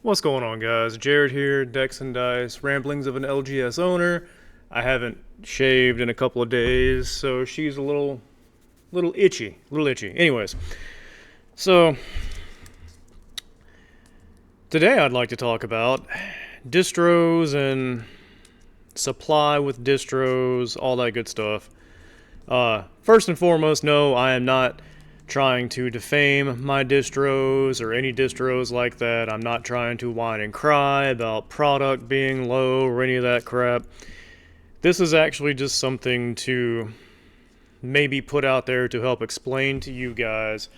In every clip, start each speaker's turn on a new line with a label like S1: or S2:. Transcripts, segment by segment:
S1: What's going on, guys? Jared here, Dex and Dice, Ramblings of an LGS owner. I haven't shaved in a couple of days, so she's a little itchy, Anyways, so today I'd like to talk about distros and supply with distros, all that good stuff. First and foremost, no, I am not trying to defame my distros or any distros like that. I'm not trying to whine and cry about product being low or any of that crap. This is actually just something to maybe put out there to help explain to you guys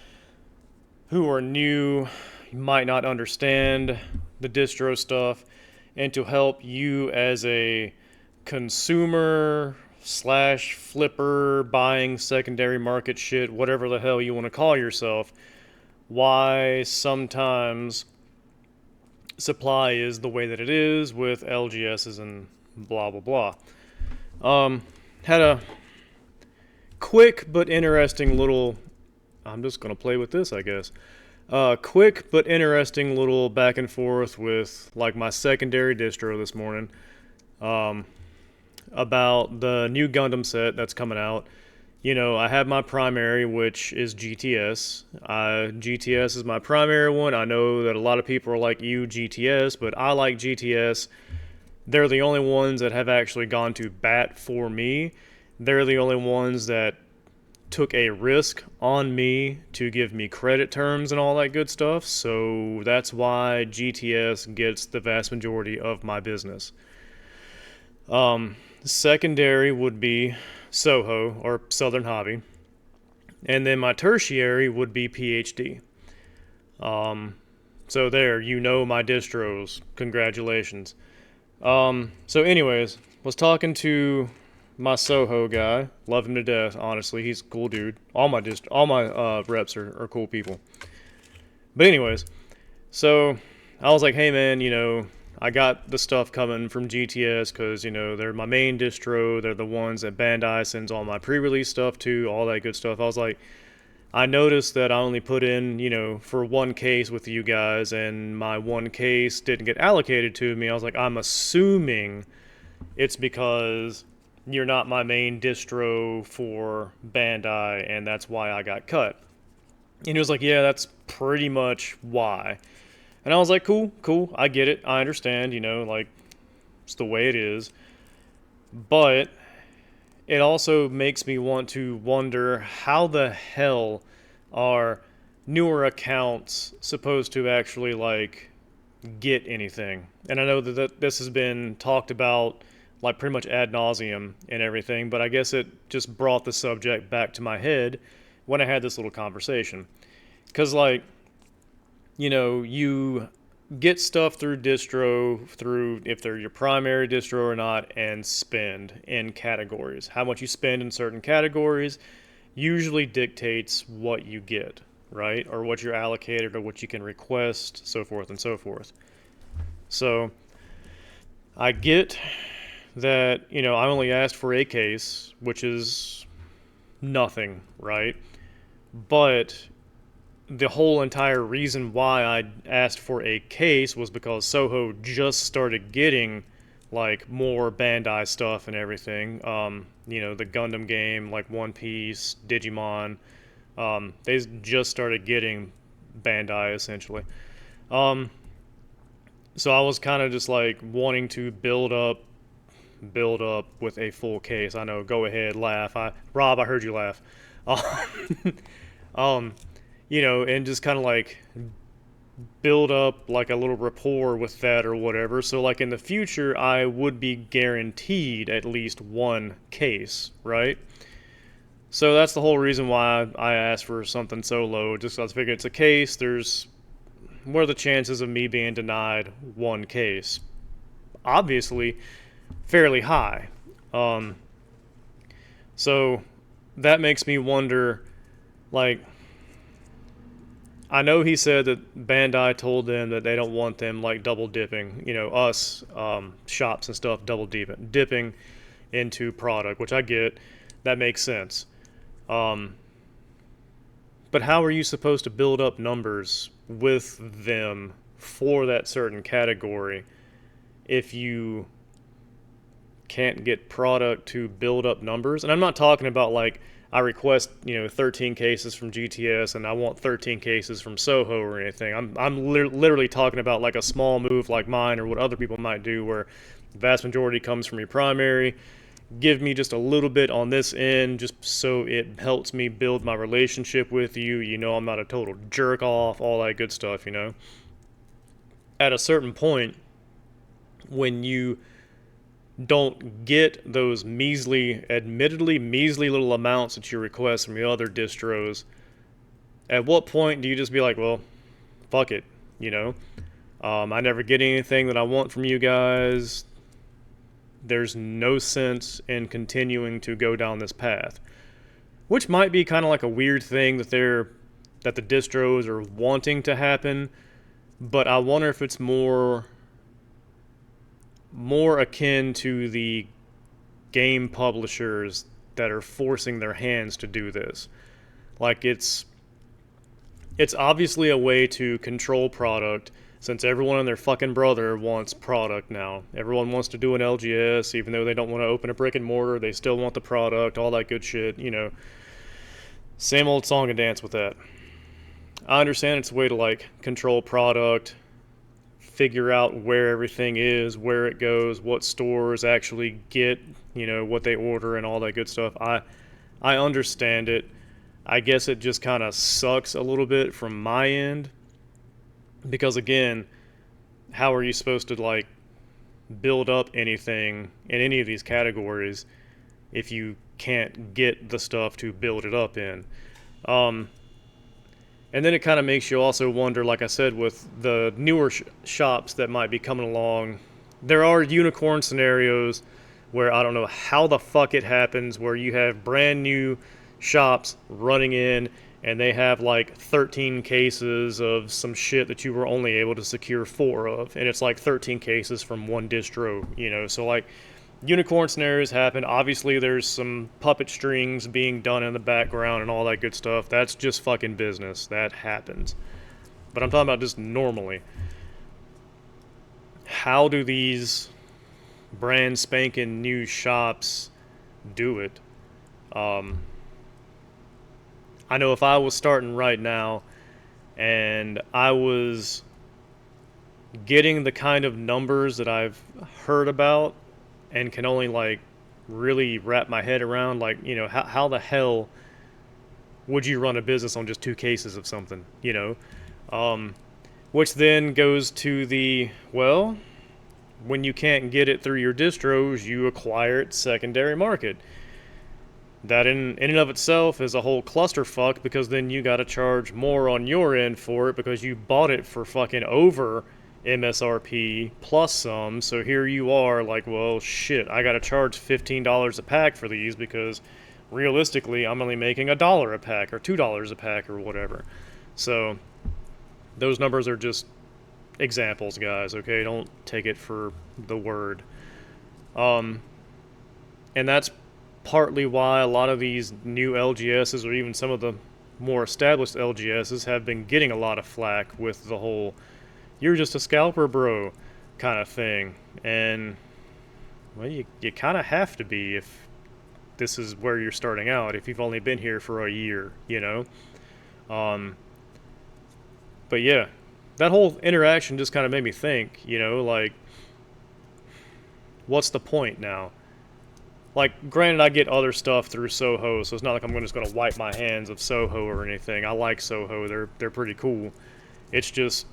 S1: who are new, you might not understand the distro stuff, and to help you as a consumer slash flipper buying secondary market shit, whatever the hell you want to call yourself, why sometimes supply is the way that it is with LGSs and blah blah blah. Had a quick but interesting little, I'm just gonna play with this, I guess. Quick but interesting little back and forth with like my secondary distro this morning. About the new Gundam set that's coming out. You know, I have my primary, which is GTS. GTS is my primary one. I know that a lot of people are like, you GTS, but I like GTS. They're the only ones that have actually gone to bat for me. They're the only ones that took a risk on me to give me credit terms and all that good stuff. So that's why GTS gets the vast majority of my business. Secondary would be Soho or Southern Hobby, and then my tertiary would be PhD. So there, you know my distros. Congratulations. So anyways, was talking to my Soho guy. Love him to death. Honestly, he's a cool dude. All my reps are cool people. But anyways, so I was like, hey man, you know, I got the stuff coming from GTS because, you know, they're my main distro. They're the ones that Bandai sends all my pre-release stuff to, all that good stuff. I was like, I noticed that I only put in, you know, for one case with you guys, and my one case didn't get allocated to me. I was like, I'm assuming it's because you're not my main distro for Bandai, and that's why I got cut. And he was like, yeah, that's pretty much why. And I was like, cool, I get it, I understand, you know, like, it's the way it is. But it also makes me want to wonder how the hell are newer accounts supposed to actually, like, get anything. And I know that this has been talked about, like, pretty much ad nauseum and everything, but I guess it just brought the subject back to my head when I had this little conversation. Because, like, you know, you get stuff through distro, through if they're your primary distro or not, and spend in categories. How much you spend in certain categories usually dictates what you get, right? Or what you're allocated or what you can request, so forth and so forth. So I get that, you know, I only asked for a case, which is nothing, right? But the whole entire reason why I asked for a case was because Soho just started getting like more Bandai stuff and everything. You know, the Gundam game, like One Piece, Digimon, they just started getting Bandai essentially. So I was kind of just like wanting to build up with a full case. I know, go ahead, laugh. Rob, I heard you laugh. You know, and just kind of like build up like a little rapport with that or whatever. So like in the future, I would be guaranteed at least one case, right? So that's the whole reason why I asked for something so low. Just I figured it's a case. What are the chances of me being denied one case? Obviously, fairly high. So that makes me wonder, like, I know he said that Bandai told them that they don't want them like double dipping, you know, us shops and stuff double dipping into product, which I get. That makes sense. But how are you supposed to build up numbers with them for that certain category if you can't get product to build up numbers. And I'm not talking about like I request 13 cases from GTS and I want 13 cases from Soho or anything. I'm literally talking about like a small move like mine or what other people might do, where the vast majority comes from your primary. Give me just a little bit on this end just so it helps me build my relationship with you. I'm not a total jerk off, all that good stuff. At a certain point, when you don't get those admittedly measly little amounts that you request from the other distros, at what point do you just be like, well, fuck it, I never get anything that I want from you guys. There's no sense in continuing to go down this path, which might be kind of like a weird thing that the distros are wanting to happen, but I wonder if it's more akin to the game publishers that are forcing their hands to do this. Like it's obviously a way to control product, since everyone and their fucking brother wants product now. Everyone wants to do an LGS, even though they don't want to open a brick and mortar, they still want the product, all that good shit, Same old song and dance with that. I understand it's a way to like control product, figure out where everything is, where it goes, what stores actually get, what they order and all that good stuff. I understand it. I guess it just kind of sucks a little bit from my end, because again, how are you supposed to like build up anything in any of these categories if you can't get the stuff to build it up in? And then it kind of makes you also wonder, like I said, with the newer shops that might be coming along, there are unicorn scenarios where I don't know how the fuck it happens, where you have brand new shops running in and they have like 13 cases of some shit that you were only able to secure 4 of, and it's like 13 cases from one distro, so like unicorn scenarios happen. Obviously there's some puppet strings being done in the background and all that good stuff. That's just fucking business. That happens. But I'm talking about just normally. How do these brand spanking new shops do it? I know if I was starting right now and I was getting the kind of numbers that I've heard about and can only like really wrap my head around, like, how the hell would you run a business on just 2 cases of something, which then goes to the, well, when you can't get it through your distros, you acquire it secondary market. That in and of itself is a whole clusterfuck, because then you got to charge more on your end for it because you bought it for fucking over MSRP plus some. So here you are like, well, shit, I got to charge $15 a pack for these because realistically I'm only making $1 a pack or $2 a pack or whatever. So those numbers are just examples, guys, okay? Don't take it for the word. And that's partly why a lot of these new LGSs, or even some of the more established LGSs, have been getting a lot of flack with the whole "you're just a scalper, bro" kind of thing. And well, you kind of have to be if this is where you're starting out, if you've only been here for a year, But yeah, that whole interaction just kind of made me think, like, what's the point now? Like, granted, I get other stuff through Soho, so it's not like I'm just going to wipe my hands of Soho or anything. I like Soho. They're pretty cool. It's just,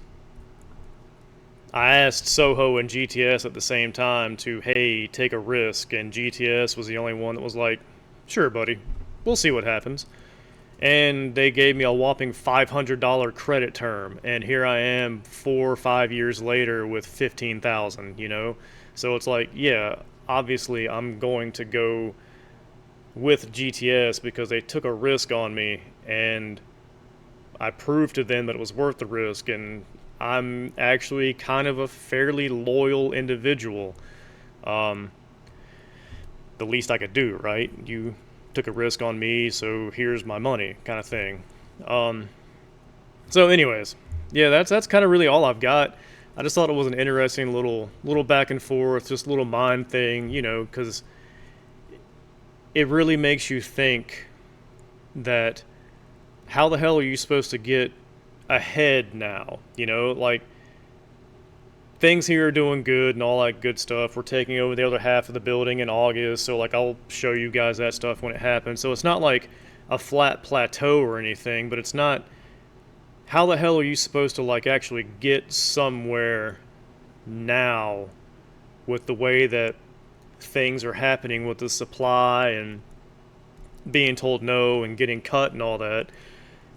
S1: I asked Soho and GTS at the same time to, hey, take a risk, and GTS was the only one that was like, sure, buddy, we'll see what happens. And they gave me a whopping $500 credit term, and here I am 4 or 5 years later with $15,000, So it's like, yeah, obviously I'm going to go with GTS because they took a risk on me, and I proved to them that it was worth the risk, and I'm actually kind of a fairly loyal individual. The least I could do, right? You took a risk on me, so here's my money, kind of thing. So anyways, Yeah, that's kind of really all I've got. I just thought it was an interesting little back and forth, just little mind thing, because it really makes you think that how the hell are you supposed to get ahead now? Like things here are doing good and all that good stuff. We're taking over the other half of the building in August, so like I'll show you guys that stuff when it happens. So it's not like a flat plateau or anything, but it's not. How the hell are you supposed to like actually get somewhere now with the way that things are happening with the supply and being told no and getting cut and all that,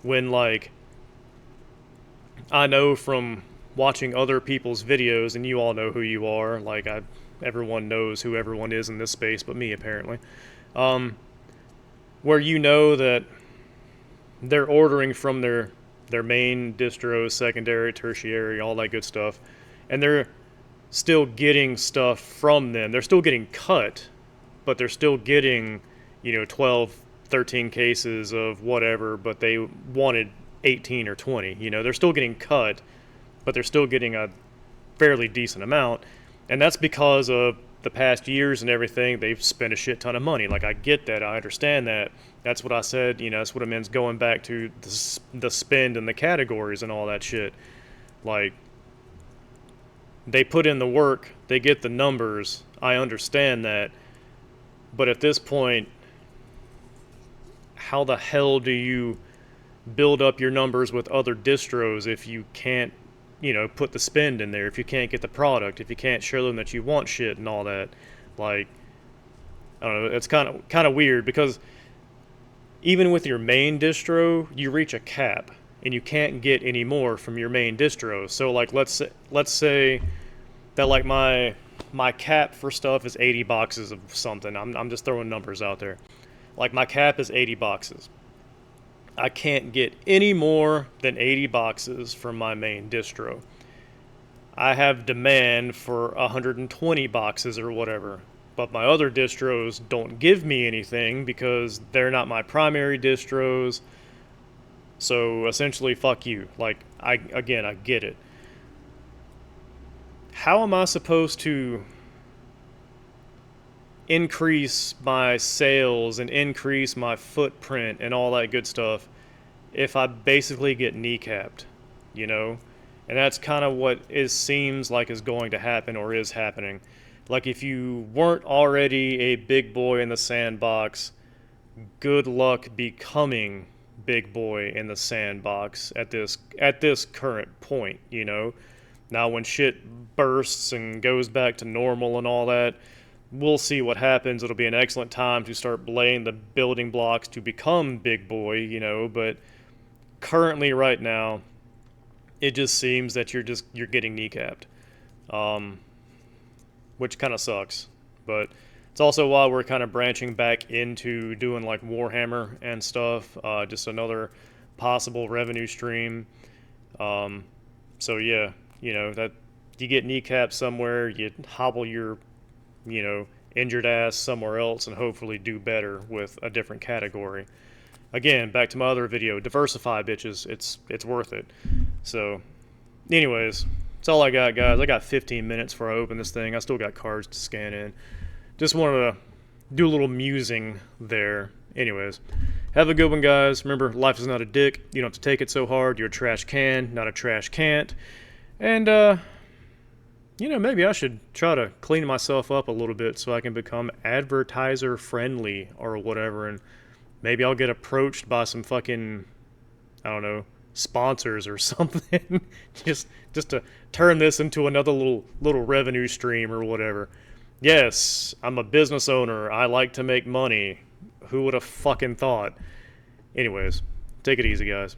S1: when like I know from watching other people's videos, and you all know who you are, like everyone knows who everyone is in this space but me apparently, where that they're ordering from their main distro, secondary, tertiary, all that good stuff, and they're still getting stuff from them. They're still getting cut, but they're still getting 12, 13 cases of whatever, but they wanted 18 or 20. They're still getting cut, but they're still getting a fairly decent amount, and that's because of the past years and everything. They've spent a shit ton of money. Like, I get that, I understand that. That's what I said. That's what it means, going back to the spend and the categories and all that shit. Like, they put in the work, they get the numbers, I understand that, but at this point, how the hell do you build up your numbers with other distros if you can't, put the spend in there, if you can't get the product, if you can't show them that you want shit and all that? Like, I don't know, it's kind of weird, because even with your main distro, you reach a cap and you can't get any more from your main distro. So like let's say that like my cap for stuff is 80 boxes of something. I'm just throwing numbers out there. Like, my cap is 80 boxes. I can't get any more than 80 boxes from my main distro. I have demand for 120 boxes or whatever, but my other distros don't give me anything because they're not my primary distros. So essentially, fuck you. Like, I get it. How am I supposed to increase my sales and increase my footprint and all that good stuff if I basically get kneecapped, And that's kind of what it seems like is going to happen, or is happening. Like, if you weren't already a big boy in the sandbox, good luck becoming big boy in the sandbox at this current point, Now, when shit bursts and goes back to normal and all that, we'll see what happens. It'll be an excellent time to start laying the building blocks to become big boy, but currently right now, it just seems that you're getting kneecapped, which kind of sucks. But it's also why we're kind of branching back into doing like Warhammer and stuff, just another possible revenue stream. So yeah, that you get kneecapped somewhere, you hobble your injured ass somewhere else and hopefully do better with a different category. Again, back to my other video, diversify, bitches. It's worth it. So, anyways, that's all I got, guys. I got 15 minutes before I open this thing. I still got cards to scan in. Just wanted to do a little musing there. Anyways, have a good one, guys. Remember, life is not a dick. You don't have to take it so hard. You're a trash can, not a trash can't. And, maybe I should try to clean myself up a little bit so I can become advertiser friendly or whatever, and maybe I'll get approached by some fucking, I don't know, sponsors or something. just to turn this into another little revenue stream or whatever. Yes, I'm a business owner. I like to make money. Who would have fucking thought? Anyways, take it easy, guys.